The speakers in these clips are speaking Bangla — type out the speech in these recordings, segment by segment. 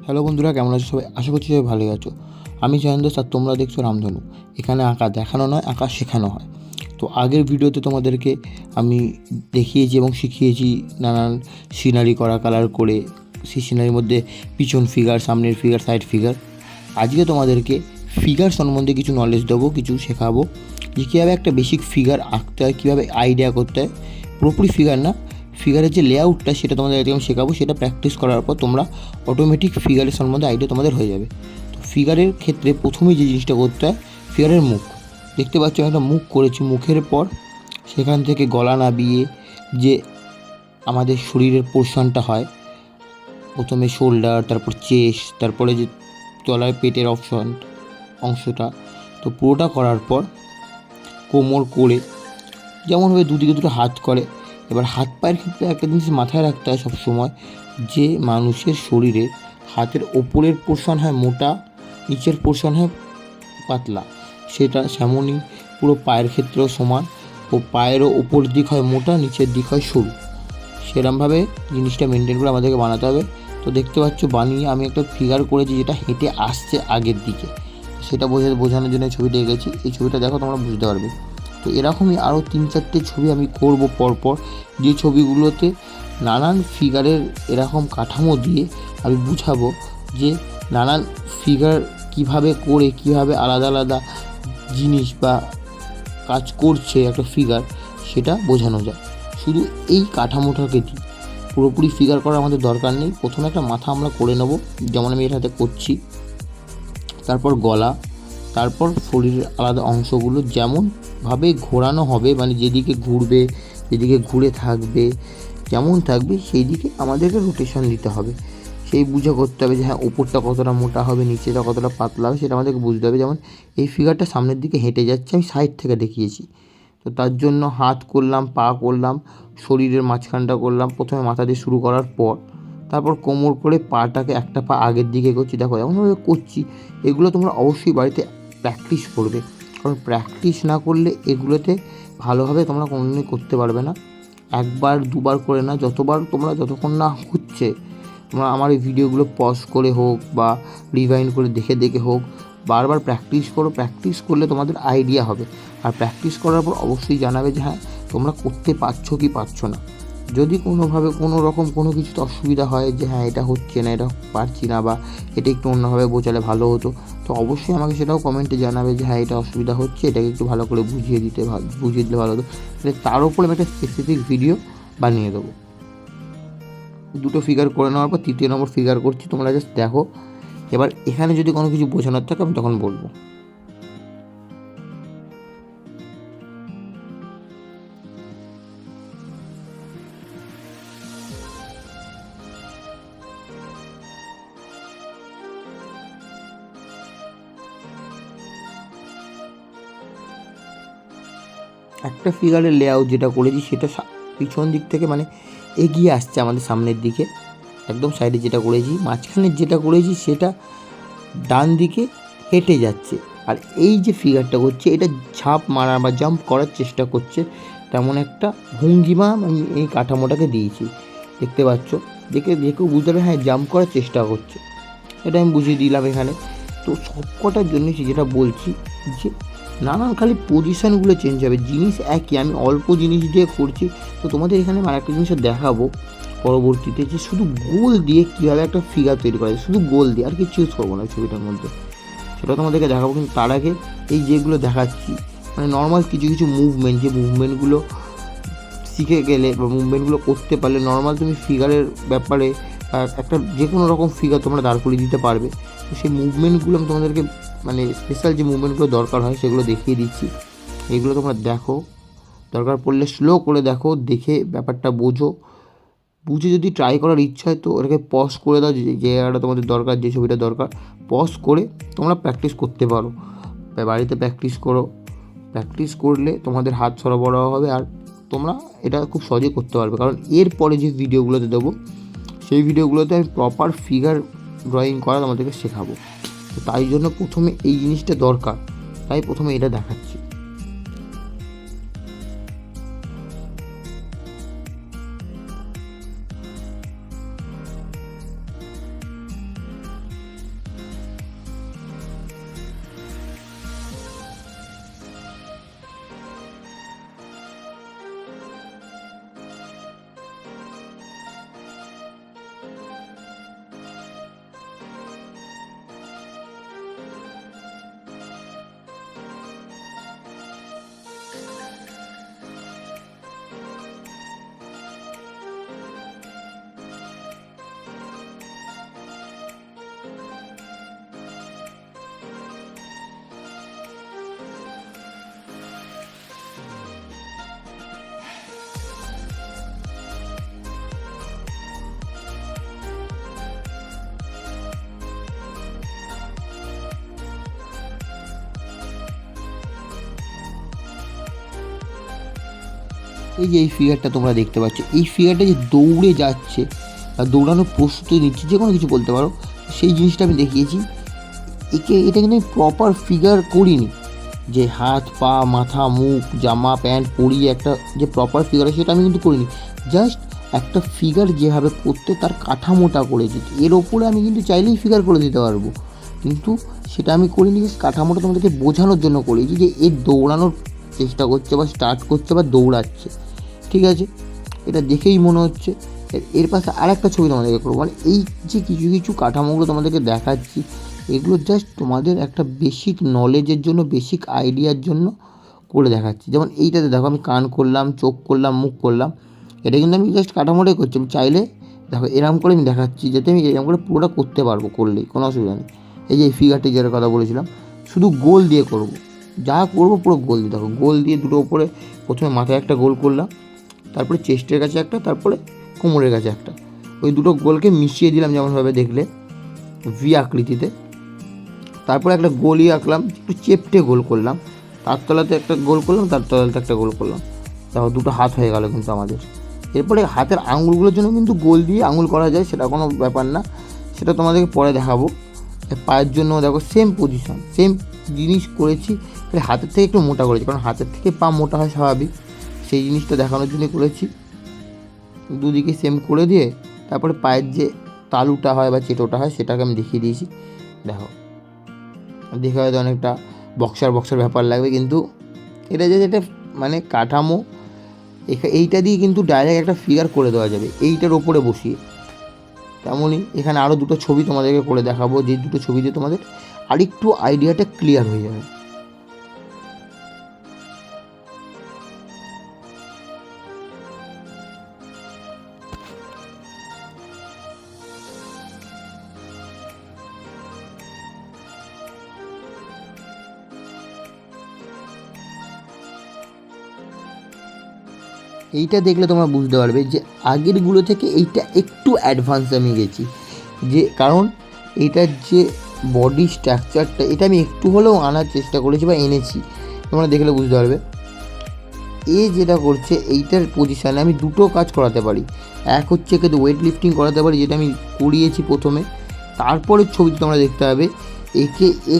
হ্যালো বন্ধুরা, কেমন আছো সবাই? আশা করছি সবাই ভালোই আছো। আমি জয়ন্ত, আর তোমরা দেখছো রামধনু। এখানে আঁকা দেখানো নয়, আঁকা শেখানো হয়। তো আগের ভিডিওতে তোমাদেরকে আমি দেখিয়েছি এবং শিখিয়েছি নানান সিনারি করা, কালার করে সেই সিনারির মধ্যে পিছন ফিগার, সামনের ফিগার, সাইড ফিগার। আজকে তোমাদেরকে ফিগার সম্বন্ধে কিছু নলেজ দেবো, কিছু শেখাবো যে কীভাবে একটা বেসিক ফিগার আঁকতে হয়, কীভাবে আইডিয়া করতে হয়। পুরোপুরি ফিগার না, ফিগারের যে লেআউটটা সেটা তোমাদের একদম শেখাবো। সেটা প্র্যাকটিস করার পর তোমরা অটোমেটিক ফিগারের সম্বন্ধে আইডিয়া তোমাদের হয়ে যাবে। তো ফিগারের ক্ষেত্রে প্রথমেই যে জিনিসটা করতে হয়, ফিগারের মুখ। দেখতে পাচ্ছ আমি একটা মুখ করেছি। মুখের পর সেখান থেকে গলা নাবিয়ে যে আমাদের শরীরের পোর্শনটা হয়, প্রথমে শোল্ডার, তারপর চেস্ট, তারপরে যে তলায় পেটের অংশটা, তো পুরোটা করার পর কোমর করে যেমনভাবে দুদিকে দুটো হাত করে। এবার হাত পায়ের ক্ষেত্রে একটা জিনিস মাথায় রাখতে হয় সবসময়, যে মানুষের শরীরের হাতের ওপরের পোর্শন হয় মোটা, নিচের পোর্শন হয় পাতলা। সেটা সেমনই পুরো পায়ের ক্ষেত্রেও সমান। ও পায়েরও ওপর দিক হয় মোটা, নিচের দিক হয় সরু। সেরমভাবে জিনিসটা মেনটেন করে আমাদেরকে বানাতে হবে। তো দেখতে পাচ্ছ বানিয়ে আমি একটা ফিগার করেছি যেটা হেঁটে আসছে আগের দিকে। সেটা বোঝানোর জন্য ছবিটা এঁকেছি। এই ছবিটা দেখো, তোমরা বুঝতে পারবে। তো এরকমই আরও 3-4টে ছবি আমি করব পরপর, যে ছবিগুলোতে নানান ফিগারের এরকম কাঠামো দিয়ে আমি বুঝাবো যে নানান ফিগার কিভাবে করে, কিভাবে আলাদা আলাদা জিনিস বা কাজ করছে একটা ফিগার, সেটা বোঝানো যায়। শুধু এই কাঠামোটাকে দিই, পুরোপুরি ফিগার করার আমাদের দরকার নেই। প্রথমে একটা মাথা আমরা করে নেব, যেমন আমি এটাতে করছি। তারপর গলা, তারপর শরীরের আলাদা অংশগুলো যেমনভাবে ঘোরানো হবে, মানে যেদিকে ঘুরবে, যেদিকে ঘুরে থাকবে, যেমন থাকবে সেই দিকে আমাদেরকে রোটেশন দিতে হবে। সেই বুঝে করতে হবে যে হ্যাঁ, ওপরটা কতটা মোটা হবে, নিচেটা কতটা পাতলা হবে, সেটা আমাদেরকে বুঝতে হবে। যেমন এই ফিগারটা সামনের দিকে হেঁটে যাচ্ছে, আমি সাইড থেকে দেখিয়েছি। তো তার জন্য হাত করলাম, পা করলাম, শরীরের মাঝখানটা করলাম প্রথমে মাথা দিয়ে শুরু করার পর। তারপর কোমর করে পাটাকে একটা পা আগের দিকে করছি। দেখো এমনভাবে করছি। এগুলো তোমরা অবশ্যই বাড়িতে প্র্যাকটিস করবে, কারণ প্র্যাকটিস না করলে এগুলোতে ভালোভাবে তোমরা কোনোদিনই করতে পারবে না। একবার দুবার করে না, যতক্ষণ না হচ্ছে, তোমরা আমার এই ভিডিওগুলো পজ করে হোক বা রিভাইন্ড করে দেখে দেখে হোক, বারবার প্র্যাকটিস করো। প্র্যাকটিস করলে তোমাদের আইডিয়া হবে। আর প্র্যাকটিস করার পর অবশ্যই জানাবে যে হ্যাঁ, তোমরা করতে পারছো কি পারছো না। যদি কোনোভাবে কোনো রকম কোনো কিছুতে অসুবিধা হয় যে হ্যাঁ, এটা হচ্ছে না, এটা পারছি না, বা এটা একটু অন্যভাবে বোঝালে ভালো হতো, তো অবশ্যই আমাকে সেটাও কমেন্টে জানাবে যে হ্যাঁ, এটা অসুবিধা হচ্ছে, এটাকে একটু ভালো করে বুঝিয়ে দিলে ভালো হতো। তার উপরে আমি একটা স্পেসিফিক ভিডিও বানিয়ে দেবো। দুটো ফিগার করে নেওয়ার পর 3 নম্বর ফিগার করছি, তোমরা জাস্ট দেখো। এবার এখানে যদি কোনো কিছু বোঝানোর থাকে আমি তখন বলবো। একটা ফিগারের লেআউট যেটা করেছি সেটা পিছন দিক থেকে মানে এগিয়ে আসছে আমাদের সামনের দিকে, একদম সাইডে যেটা করেছি। মাঝখানের যেটা করেছি সেটা ডান দিকে হেঁটে যাচ্ছে। আর এই যে ফিগারটা করছে, এটা ঝাঁপ মারা বা জাম্প করার চেষ্টা করছে, তেমন একটা ভঙ্গিমা আমি এই কাঠামোটাকে দিয়েছি। দেখতে পাচ্ছ, দেখেও বুঝতে পারবে হ্যাঁ, জাম্প করার চেষ্টা করছে। এটা আমি বুঝিয়ে দিলাম এখানে। তো সবকটার জন্য যেটা বলছি যে নানান খালি পজিশানগুলো চেঞ্জ হবে, জিনিস একই। আমি অল্প জিনিস দিয়ে করছি। তো তোমাদের এখানে আর একটা জিনিস দেখাবো পরবর্তীতে, যে শুধু গোল দিয়ে কীভাবে একটা ফিগার তৈরি করা যায়, শুধু গোল দিয়ে, আর কিছু ইউজ করবো না ছবিটার মধ্যে, সেটা তোমাদেরকে দেখাবো। কিন্তু তার আগে এই যেগুলো দেখাচ্ছি, মানে নর্মাল কিছু কিছু মুভমেন্ট, যে মুভমেন্টগুলো শিখে গেলে বা মুভমেন্টগুলো করতে পারলে নর্মাল তুমি ফিগারের ব্যাপারে একটা যে কোনো রকম ফিগার তোমরা দাঁড় করিয়ে দিতে পারবে। তো সেই মুভমেন্টগুলো আমি তোমাদেরকে, মানে স্পেশাল যে মুভমেন্টগুলো দরকার হয় সেগুলো দেখিয়ে দিচ্ছি। এগুলো তোমরা দেখো, দরকার পড়লে স্লো করে দেখো, দেখে ব্যাপারটা বুঝে যদি ট্রাই করার ইচ্ছা হয় তো ওটাকে পজ করে দাও। যে জায়গাটা তোমাদের দরকার, যে ছবিটা দরকার, পজ করে তোমরা প্র্যাকটিস করতে পারো। বাড়িতে প্র্যাকটিস করো। প্র্যাকটিস করলে তোমাদের হাত সরবরাহ হবে, আর তোমরা এটা খুব সহজে করতে পারবে। কারণ এরপরে যে ভিডিওগুলোতে দেবো, সেই ভিডিওগুলোতে আমি প্রপার ফিগার ড্রয়িং করা তোমাদেরকে শেখাবো। তো তাই জন্য প্রথমে এই জিনিসটা দরকার, তাই প্রথমে এটা দেখাচ্ছি। এই যে এই ফিগারটা তোমরা দেখতে পাচ্ছ, এই ফিগারটা যে দৌড়ে যাচ্ছে বা দৌড়ানোর প্রস্তুতি নিচ্ছে, যে কোনো কিছু বলতে পারো, সেই জিনিসটা আমি দেখিয়েছি। এটা কিন্তু আমি প্রপার ফিগার করিনি, যে হাত পা মাথা মুখ জামা প্যান্ট পরিয়ে একটা যে প্রপার ফিগার সেটা আমি কিন্তু করিনি। জাস্ট একটা ফিগার যেভাবে করতে তার কাঠামোটা করেছি, এর ওপরে আমি কিন্তু চাইলেই ফিগার করে দিতে পারবো, কিন্তু সেটা আমি করিনি। কাঠামোটা তোমাদেরকে বোঝানোর জন্য করেছি যে এর দৌড়ানোর চেষ্টা করছে বা স্টার্ট করছে বা দৌড়াচ্ছে, ঠিক আছে? এটা দেখেই মনে হচ্ছে। এর পাশে আর একটা ছবি তোমাদেরকে করবো, মানে এই যে কিছু কিছু কাঠামোগুলো তোমাদেরকে দেখাচ্ছি, এগুলো জাস্ট তোমাদের একটা বেসিক নলেজের জন্য, বেসিক আইডিয়ার জন্য করে দেখাচ্ছি। যেমন এইটাতে দেখো আমি কান করলাম, চোখ করলাম, মুখ করলাম, এটা কিন্তু আমি জাস্ট কাঠামোটাই করছি। আমি চাইলে দেখো এরকম করে আমি দেখাচ্ছি, যাতে আমি এরকম করে পুরোটা করতে পারবো, করলেই কোনো অসুবিধা নেই। এই যে এই ফিগারটি যেটার কথা বলেছিলাম, শুধু গোল দিয়ে করব, যা করবো পুরো গোল দিয়ে। দেখো গোল দিয়ে দুটো ওপরে, প্রথমে মাথায় একটা গোল করলাম, তারপরে চেস্টের কাছে একটা, তারপরে কোমরের কাছে একটা, ওই দুটো গোলকে মিশিয়ে দিলাম যেমনভাবে দেখলে ভি আকৃতিতে। তারপরে একটা গোলই আঁকলাম, একটু চেপটে গোল করলাম, তার তলাতে একটা গোল করলাম, তার তলাতে একটা গোল করলাম। দেখো দুটো হাত হয়ে গেল কিন্তু আমাদের। এরপরে হাতের আঙুলগুলোর জন্য কিন্তু গোল দিয়ে আঙুল করা যায়, সেটা কোনো ব্যাপার না, সেটা তোমাদেরকে পরে দেখাবো। পায়ের জন্য দেখো সেম পজিশন, সেম জিনিস করেছি, হাতের থেকে একটু মোটা করেছি, কারণ হাতের থেকে পা মোটা হয় স্বাভাবিক, সেই জিনিসটা দেখানোর জন্য করেছি। দুদিকে সেম করে দিয়ে তারপরে পায়ের যে তালুটা হয় বা চেটোটা হয় সেটাকে আমি দেখিয়ে দিয়েছি। দেখো দেখে হয়তো অনেকটা বক্সার ব্যাপার লাগবে, কিন্তু এটা যে যেটা মানে কাঠামো, এইটা দিয়ে কিন্তু ডাইরেক্ট একটা ফিগার করে দেওয়া যাবে এইটার ওপরে বসিয়ে। তেমনই এখানে আরও দুটো ছবি তোমাদেরকে করে দেখাবো, যে দুটো ছবি দিয়ে তোমাদের আরেকটু আইডিয়াটা ক্লিয়ার হয়ে যাবে। এইটা দেখলে তোমরা বুঝতে পারবে যে আগেরগুলো থেকে এইটা একটু অ্যাডভান্স আমি গেছি, যে কারণ এইটার যে বডি স্ট্রাকচারটা এটা আমি একটু হলেও আনার চেষ্টা করেছি বা এনেছি, তোমরা দেখলে বুঝতে পারবে। যেটা করছে এইটার পজিশানে আমি দুটো কাজ করাতে পারি। এক হচ্ছে কিন্তু ওয়েট লিফটিং করাতে পারি, যেটা আমি করিয়েছি প্রথমে, তারপরে ছবিতে তোমরা দেখতে পাবে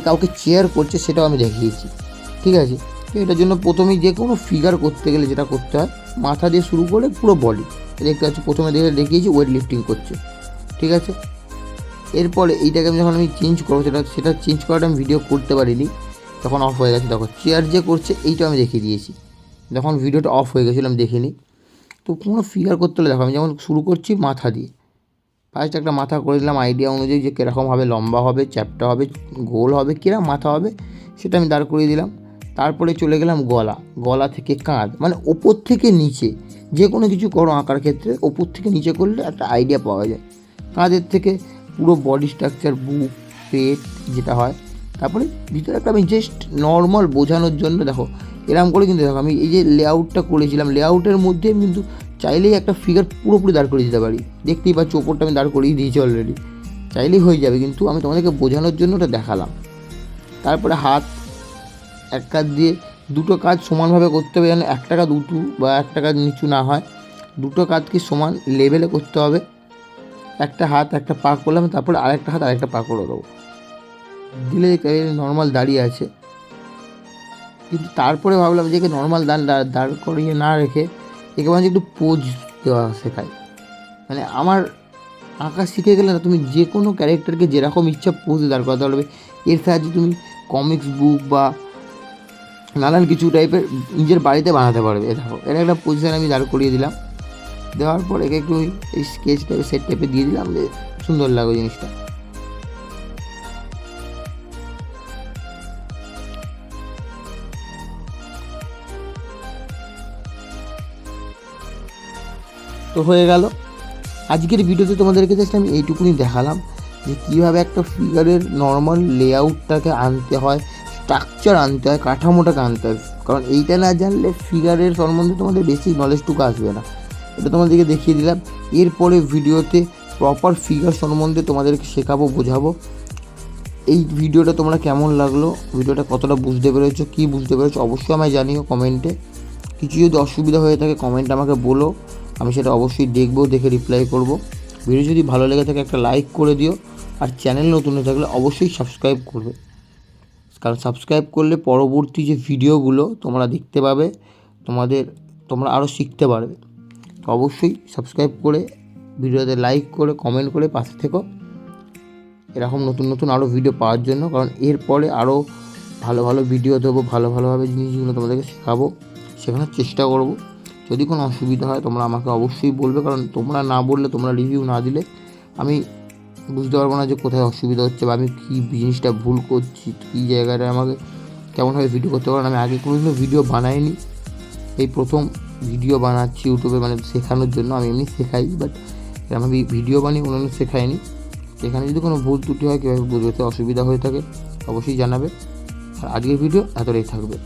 কাউকে চেয়ার করছে, সেটাও আমি দেখিয়েছি, ঠিক আছে? এটার জন্য প্রথমেই যে কোনো ফিগার করতে গেলে যেটা করতে হয়, মাথা দিয়ে শুরু করে পুরো বডি দেখতে পাচ্ছি, প্রথমে দেখিয়েছি ওয়েট লিফটিং করছে, ঠিক আছে? এরপরে এইটাকে আমি যখন আমি চেঞ্জ করবো, সেটা চেঞ্জ করাটা আমি ভিডিও করতে পারিনি, তখন অফ হয়ে গেছে। দেখো চেয়ার যে করছে এইটা আমি দেখিয়ে দিয়েছি, যখন ভিডিওটা অফ হয়ে গেছিলো আমি দেখিনি। তো কোনো ফিগার করতে হলে দেখো আমি যেমন শুরু করছি মাথা দিয়ে, ফার্স্ট একটা মাথা করে দিলাম আইডিয়া অনুযায়ী, যে কীরকম হবে, লম্বা হবে, চ্যাপ্টা হবে, গোল হবে, কীরকম মাথা হবে সেটা আমি দাঁড় করিয়ে দিলাম। তারপরে চলে গেলাম গলা থেকে কাঁধ, মানে ওপর থেকে নিচে যে কোনো কিছু করো আঁকার ক্ষেত্রে ওপর থেকে নিচে করলে একটা আইডিয়া পাওয়া যায়। কাঁধের থেকে পুরো বডি স্ট্রাকচার, বুক, পেট যেটা হয়, তারপরে ভিতরে একটা আমি জাস্ট নর্মাল বোঝানোর জন্য দেখো এরকম করে, কিন্তু দেখো আমি এই যে লেআউটটা করেছিলাম, লেআউটের মধ্যে আমি কিন্তু চাইলেই একটা ফিগার পুরোপুরি দাঁড় করিয়ে দিতে পারি। দেখতেই পাচ্ছি ওপরটা আমি দাঁড় করিয়ে দিয়েছি অলরেডি, চাইলেই হয়ে যাবে, কিন্তু আমি তোমাদেরকে বোঝানোর জন্য ওটা দেখালাম। তারপরে হাত, এক কাজ দিয়ে দুটো কাজ সমানভাবে করতে হবে, যেন একটা কাজ উঁচু বা একটা কাজ নিচু না হয়, দুটো কাজকে সমান লেভেলে করতে হবে। একটা হাত একটা পা করলাম, তারপরে আরেকটা হাত আরেকটা পা করে দেবো, দিলে নর্মাল দাঁড়িয়ে আছে। কিন্তু তারপরে ভাবলাম যে একে নর্মাল দাঁড় করিয়ে না রেখে একে মানে একটু পোজ দেওয়া শেখায়। মানে আমার আঁকা শিখে গেলে না, তুমি যে কোনো ক্যারেক্টারকে যেরকম ইচ্ছা পোজে দাঁড় করাতে পারবে। এর সাহায্যে তুমি কমিক্স বুক বা নানান কিছু টাইপের নিজের বাড়িতে বানাতে পারবে। দেখো এটা একটা পজিশান আমি দাঁড় করিয়ে দিলাম, দেওয়ার পর একে একটু এই স্কেচ টাইপের সেট টাইপে দিয়ে দিলাম, সুন্দর লাগবে জিনিসটা। তো হয়ে গেল আজকের ভিডিওতে তোমাদেরকে জাস্ট আমি এইটুকুনি দেখালাম যে কীভাবে একটা ফিগারের নর্মাল লেআউটটাকে আনতে হয়, স্ট্রাকচার আনতে হয়, কাঠামোটাকে আনতে হয়। কারণ এইটা না জানলে ফিগারের সম্বন্ধে তোমাদের বেসিক নলেজটুকু আসবে না। এটা তোমাদেরকে দেখিয়ে দিলাম। এরপরে ভিডিওতে প্রপার ফিগার সম্বন্ধে তোমাদেরকে শেখাবো, বোঝাবো। এই ভিডিওটা তোমরা কেমন লাগলো, ভিডিওটা কতটা বুঝতে পেরেছো, কী বুঝতে পেরেছো অবশ্যই আমায় জানিও কমেন্টে। কিছু যদি অসুবিধা হয়ে থাকে কমেন্ট আমাকে বলো, আমি সেটা অবশ্যই দেখবো, দেখে রিপ্লাই করব। ভিডিও যদি ভালো লেগে থাকে একটা লাইক করে দিও, আর চ্যানেল নতুন হয়ে থাকলে অবশ্যই সাবস্ক্রাইব করবে, কারণ সাবস্ক্রাইব করলে পরবর্তী যে ভিডিওগুলো তোমরা দেখতে পাবে, তোমরা আরও শিখতে পারবে। তো অবশ্যই সাবস্ক্রাইব করে ভিডিওতে লাইক করে কমেন্ট করে পাশে থেকো, এরকম নতুন নতুন আরও ভিডিও পাওয়ার জন্য। কারণ এরপরে আরও ভালো ভালো ভিডিও দেবো, ভালোভাবে জিনিসগুলো তোমাদেরকে শেখানোর চেষ্টা করব। যদি কোনো অসুবিধা হয় তোমরা আমাকে অবশ্যই বলবে, কারণ তোমরা না বললে, তোমরা রিভিউ না দিলে আমি বুঝতে পারবো না যে কোথায় অসুবিধা হচ্ছে বা আমি কী জিনিসটা ভুল করছি, কী জায়গাটায় আমাকে কেমনভাবে ভিডিও করতে পারেন। আমি আগে কোনোদিনও ভিডিও বানাইনি, এই প্রথম ভিডিও বানাচ্ছি ইউটিউবে, মানে শেখানোর জন্য। আমি এমনি শেখাই, বাট আমি ভিডিও বানিয়ে কোনোদিন শেখাইনি। এখানে যদি কোনো ভুল ত্রুটি হয়, কীভাবে বুঝতে অসুবিধা হয়ে থাকে অবশ্যই জানাবে। আর আজকের ভিডিও এতটাই থাকবে।